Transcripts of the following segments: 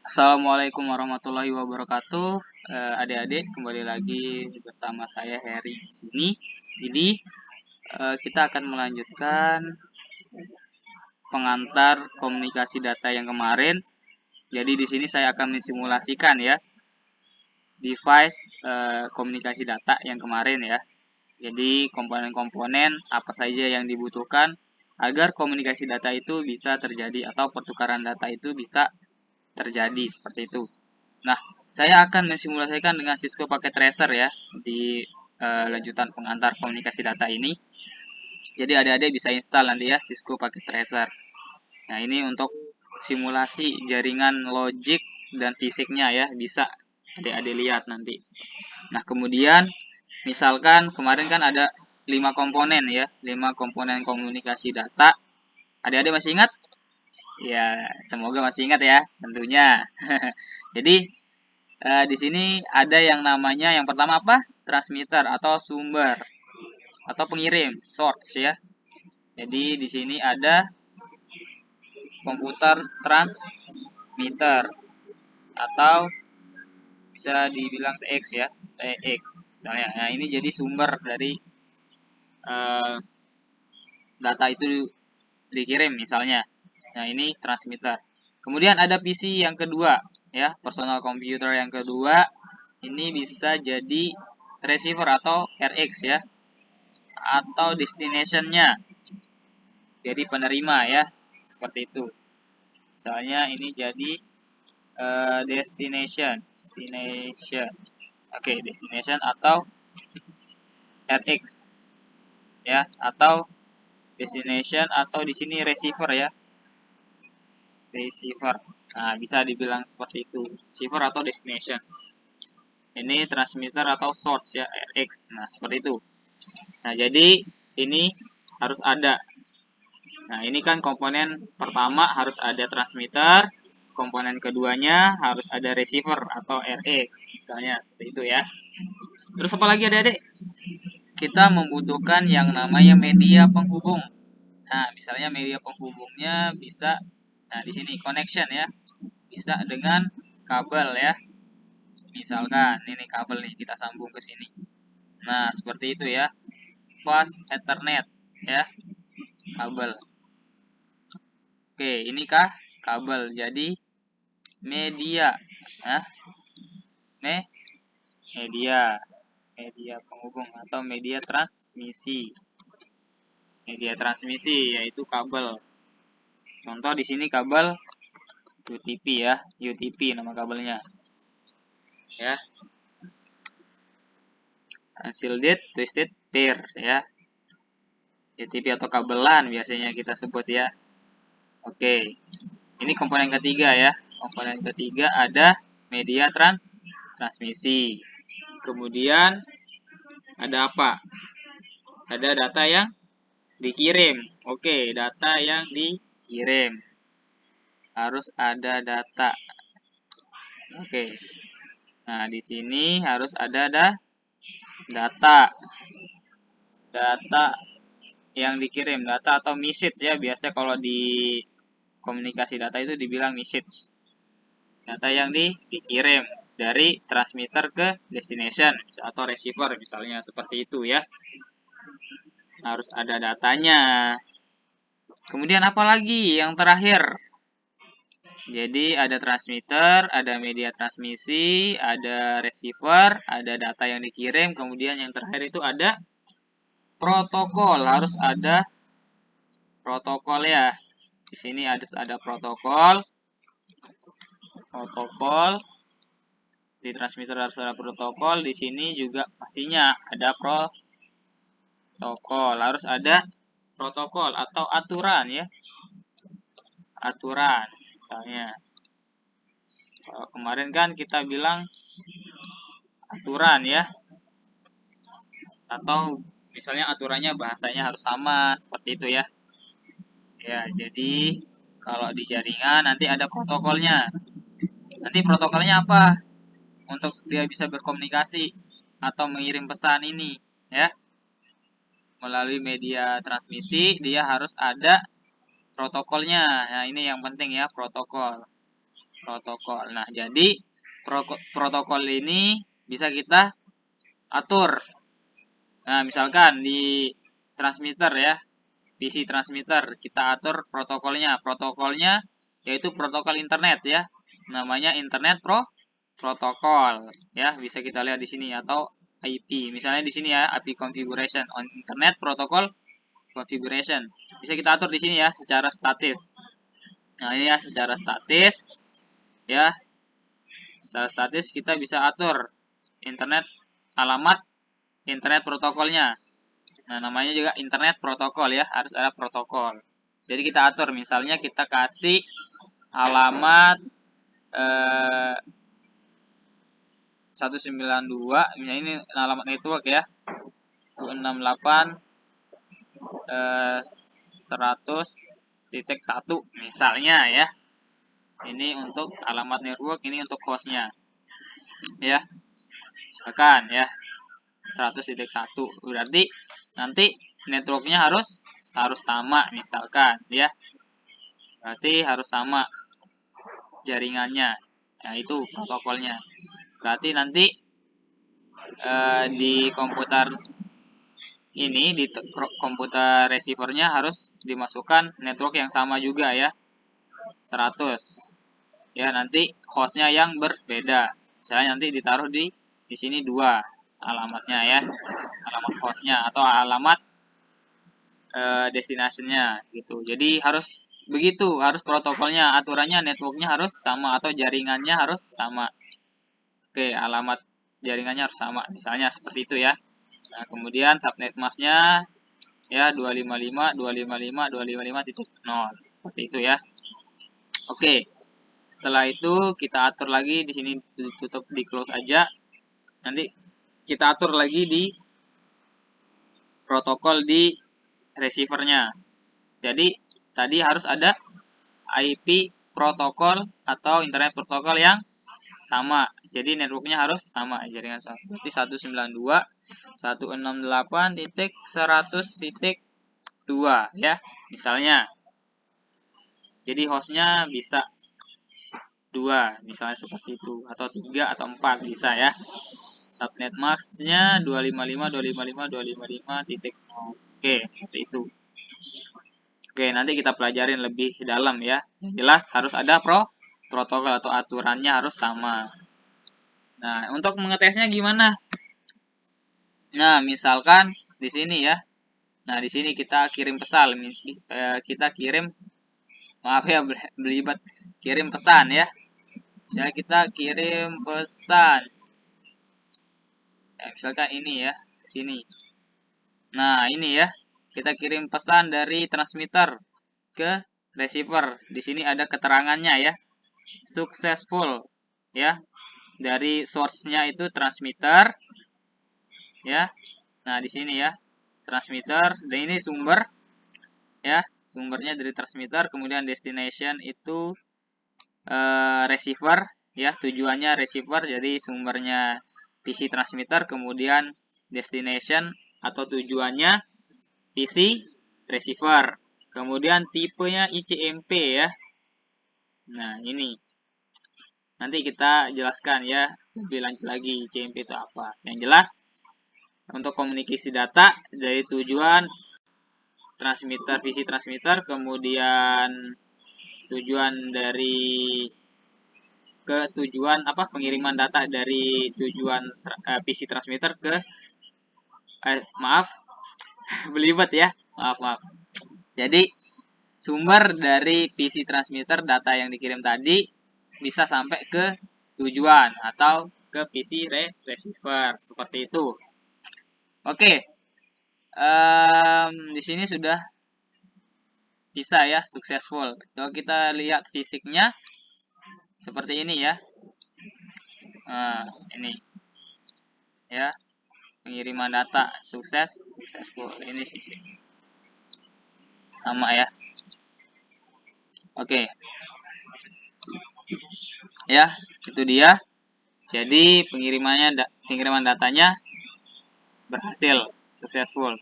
Assalamualaikum warahmatullahi wabarakatuh. Adik-adik, kembali lagi bersama saya Heri di sini. Jadi, kita akan melanjutkan pengantar komunikasi data yang kemarin. Jadi di sini saya akan mensimulasikan ya device komunikasi data yang kemarin ya. Jadi komponen-komponen apa saja yang dibutuhkan agar komunikasi data itu bisa terjadi atau pertukaran data itu bisa terjadi seperti itu. Nah, saya akan mensimulasikan dengan Cisco Packet Tracer ya di lanjutan pengantar komunikasi data ini. Jadi adik-adik bisa install nanti ya Cisco Packet Tracer. Nah, ini untuk simulasi jaringan logik dan fisiknya ya, bisa adik-adik lihat nanti. Nah, kemudian misalkan kemarin kan ada 5 komponen ya, 5 komponen komunikasi data. Adik-adik masih ingat? Ya, semoga masih ingat ya, tentunya. Jadi di sini ada yang namanya yang pertama apa? Transmitter atau sumber atau pengirim, source ya. Jadi di sini ada komputer transmitter atau bisa dibilang TX ya, TX misalnya. Nah, ini jadi sumber dari uh, data itu dikirim misalnya. Nah, ini transmitter. Kemudian ada PC yang kedua ya, personal computer yang kedua. Ini bisa jadi receiver atau RX ya, atau destination-nya. Jadi penerima ya, seperti itu. Misalnya ini jadi destination. Oke, destination atau RX ya, atau destination atau di sini receiver ya. Receiver. Nah, bisa dibilang seperti itu, receiver atau destination. Ini transmitter atau source ya, RX. Nah, seperti itu. Nah, jadi ini harus ada. Nah, ini kan komponen pertama harus ada transmitter, komponen keduanya harus ada receiver atau RX, misalnya seperti itu ya. Terus apa lagi adik-adik? Kita membutuhkan yang namanya media penghubung. Nah, misalnya media penghubungnya bisa, nah di sini connection ya, bisa dengan kabel ya. Misalkan ini kabel nih kita sambung ke sini. Nah, seperti itu ya. Fast Ethernet ya, kabel. Oke, inikah kabel? Jadi media, nah, media penghubung atau media transmisi. Media transmisi yaitu kabel. Contoh di sini kabel UTP ya, UTP nama kabelnya. Ya. Unshielded Twisted Pair ya. UTP atau kabelan biasanya kita sebut ya. Oke. Ini komponen ketiga ya. Komponen ketiga ada media transmisi. Kemudian ada apa? Ada data yang dikirim. Oke, data yang dikirim. Harus ada data. Oke. Nah, di sini harus ada data. Data yang dikirim, data atau message ya. Biasa kalau di komunikasi data itu dibilang message. Data yang dikirim dari transmitter ke destination atau receiver misalnya seperti itu ya. Harus ada datanya. Kemudian apa lagi yang terakhir? Jadi ada transmitter, ada media transmisi, ada receiver, ada data yang dikirim, kemudian yang terakhir itu ada protokol. Harus ada protokol ya. Di sini ada protokol. Di transmitter harus ada protokol, di sini juga pastinya ada protokol. Harus ada protokol atau aturan ya. Aturan misalnya. Kemarin kan kita bilang aturan ya. Atau misalnya aturannya bahasanya harus sama seperti itu ya. Ya, jadi kalau di jaringan nanti ada protokolnya. Nanti protokolnya apa? Untuk dia bisa berkomunikasi atau mengirim pesan ini ya. Melalui media transmisi dia harus ada protokolnya. Nah, ini yang penting ya, protokol. protokol. Nah, jadi protokol ini bisa kita atur. Nah, misalkan di transmitter ya, PC transmitter, kita atur protokolnya. Protokolnya yaitu protokol internet ya. Namanya internet protokol ya, bisa kita lihat di sini, atau IP. Misalnya di sini ya, IP configuration on internet protocol configuration. Bisa kita atur di sini ya secara statis. Nah, ini ya secara statis ya. Secara statis kita bisa atur internet, alamat internet protokolnya. Nah, namanya juga internet protokol ya, harus ada protokol. Jadi kita atur, misalnya kita kasih alamat 192, misalnya ini alamat network ya, 268 100.1 misalnya ya. Ini untuk alamat network, ini untuk hostnya ya, misalkan ya 100.1. Berarti nanti networknya harus sama misalkan ya, berarti harus sama jaringannya. Nah, itu protokolnya. Berarti nanti di komputer ini, di komputer receivernya harus dimasukkan network yang sama juga ya, 100 ya. Nanti hostnya yang berbeda, misalnya nanti ditaruh di sini 2 alamatnya ya, alamat hostnya atau alamat destinationnya gitu. Jadi harus begitu, harus protokolnya, aturannya networknya harus sama atau jaringannya harus sama. Oke, alamat jaringannya harus sama, misalnya seperti itu ya. Nah, kemudian subnet masknya ya 255.255.255.0 seperti itu ya. Oke, setelah itu kita atur lagi di sini, tutup, di close aja. Nanti kita atur lagi di protokol di receivernya. Jadi tadi harus ada IP protokol atau internet protokol yang sama. Jadi networknya harus sama, jaringan sama. Berarti 192.168.100.2 ya, misalnya. Jadi hostnya bisa 2, misalnya seperti itu, atau 3 atau 4 bisa ya. Subnet masknya 255.255.255.0. Oke, seperti itu. Oke, nanti kita pelajarin lebih dalam ya. Yang jelas harus ada protokol atau aturannya harus sama. Nah, untuk mengetesnya gimana? Nah, misalkan di sini ya. Nah, di sini kita kirim pesan, kita kirim, maaf ya belibet, kirim pesan ya. Misalnya kita kirim pesan. Ya, misalkan ini ya, sini. Nah, ini ya. Kita kirim pesan dari transmitter ke receiver. Di sini ada keterangannya ya. Successful ya. Dari source-nya itu transmitter ya. Nah, di sini ya. Transmitter, dan ini sumber ya. Sumbernya dari transmitter, kemudian destination itu receiver ya. Tujuannya receiver, jadi sumbernya PC transmitter, kemudian destination atau tujuannya PC receiver. Kemudian tipenya ICMP ya. Nah, ini nanti kita jelaskan ya lebih lanjut lagi ICMP itu apa. Yang jelas untuk komunikasi data dari tujuan transmitter, PC transmitter, kemudian tujuan dari tujuan apa, pengiriman data dari tujuan PC transmitter ke maaf belibet ya, maaf. Jadi sumber dari PC transmitter, data yang dikirim tadi bisa sampai ke tujuan atau ke PC receiver seperti itu. Oke, di sini sudah bisa ya, successful. Kalau kita lihat fisiknya seperti ini ya. Nah, ini ya, pengiriman data successful. Ini fisik sama ya. Oke. Ya, itu dia. Jadi pengiriman datanya berhasil, successful.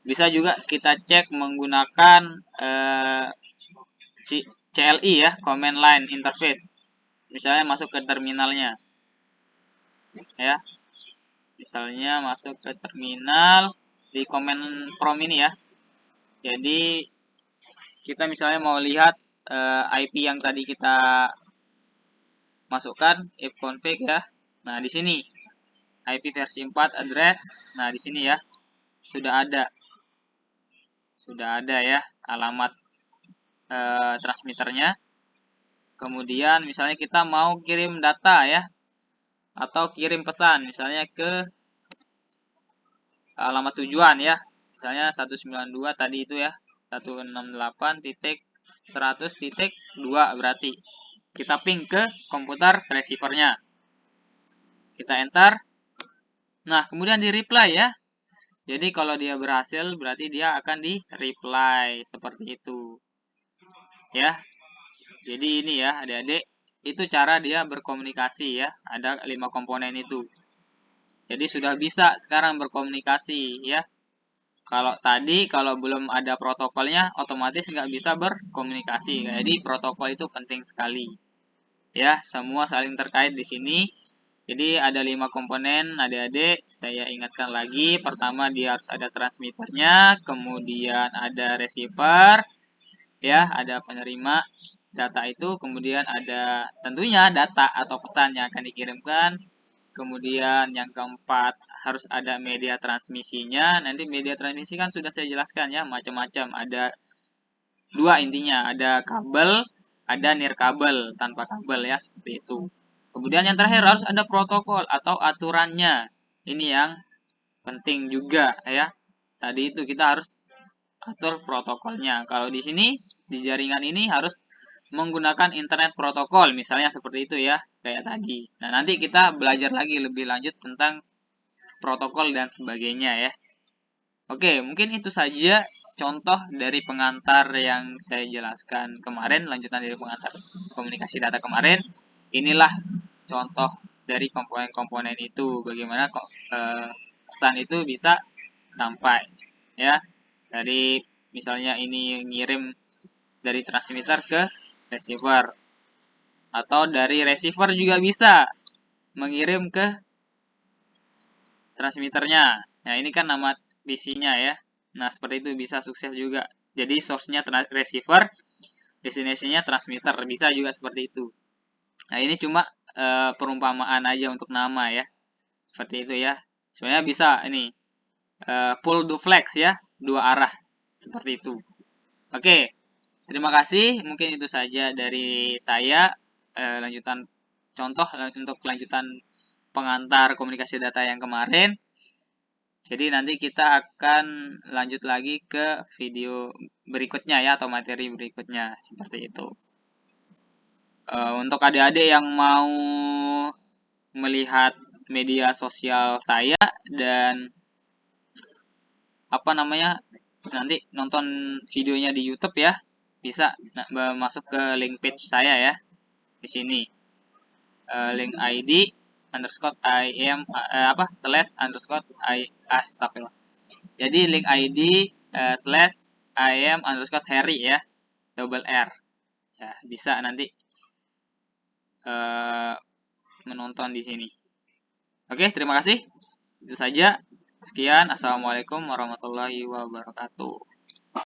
Bisa juga kita cek menggunakan CLI ya, command line interface. misalnya masuk ke terminalnya ya. Misalnya masuk ke terminal di command prompt ini ya. Jadi kita misalnya mau lihat IP yang tadi kita masukkan ifconfig ya. Nah, di sini IP versi 4 address. Nah, di sini ya sudah ada ya alamat transmitternya. Kemudian misalnya kita mau kirim data ya atau kirim pesan misalnya ke alamat tujuan ya. Misalnya 192 tadi itu ya. 168.100.2 berarti kita ping ke komputer receivernya. Kita enter. Nah, kemudian di reply ya. Jadi kalau dia berhasil berarti dia akan di reply seperti itu. Ya. Jadi ini ya, adik-adik, itu cara dia berkomunikasi ya. Ada 5 komponen itu. Jadi sudah bisa sekarang berkomunikasi ya. Kalau tadi kalau belum ada protokolnya otomatis nggak bisa berkomunikasi. Jadi protokol itu penting sekali. Ya, semua saling terkait di sini. Jadi ada 5 komponen adik-adik, saya ingatkan lagi. Pertama dia harus ada transmitternya, kemudian ada receiver, ya, ada penerima data itu, kemudian ada tentunya data atau pesan yang akan dikirimkan. Kemudian yang keempat harus ada media transmisinya. Nanti media transmisi kan sudah saya jelaskan ya, macam-macam. Ada dua intinya, ada kabel, ada nirkabel tanpa kabel ya, seperti itu. Kemudian yang terakhir harus ada protokol atau aturannya. Ini yang penting juga ya. Tadi itu kita harus atur protokolnya. Kalau di sini di jaringan ini harus menggunakan internet protokol misalnya seperti itu ya, kayak tadi. Nah, nanti kita belajar lagi lebih lanjut tentang protokol dan sebagainya ya. Oke, mungkin itu saja contoh dari pengantar yang saya jelaskan kemarin, lanjutan dari pengantar komunikasi data kemarin. Inilah contoh dari komponen-komponen itu, bagaimana kok pesan itu bisa sampai ya. Dari misalnya ini ngirim dari transmitter ke receiver, atau dari receiver juga bisa mengirim ke transmitternya. Nah, ini kan nama PC-nya ya. Nah, seperti itu bisa sukses juga. Jadi source-nya receiver, destination-nya transmitter, bisa juga seperti itu. Nah, ini cuma perumpamaan aja untuk nama ya. Seperti itu ya. Sebenarnya bisa ini pull duplex ya, dua arah. Seperti itu. Oke. Terima kasih. Mungkin itu saja dari saya. Lanjutan contoh untuk lanjutan pengantar komunikasi data yang kemarin. Jadi nanti kita akan lanjut lagi ke video berikutnya ya, atau materi berikutnya seperti itu. Untuk adik-adik yang mau melihat media sosial saya dan apa namanya nanti nonton videonya di YouTube ya, bisa masuk ke link page saya ya di sini. Link ID underscore IM /_ astagfirullah. Jadi link ID /IM underscore Harry ya, double R ya, bisa nanti menonton di sini. Oke, terima kasih. Itu saja. Sekian. Assalamualaikum warahmatullahi wabarakatuh.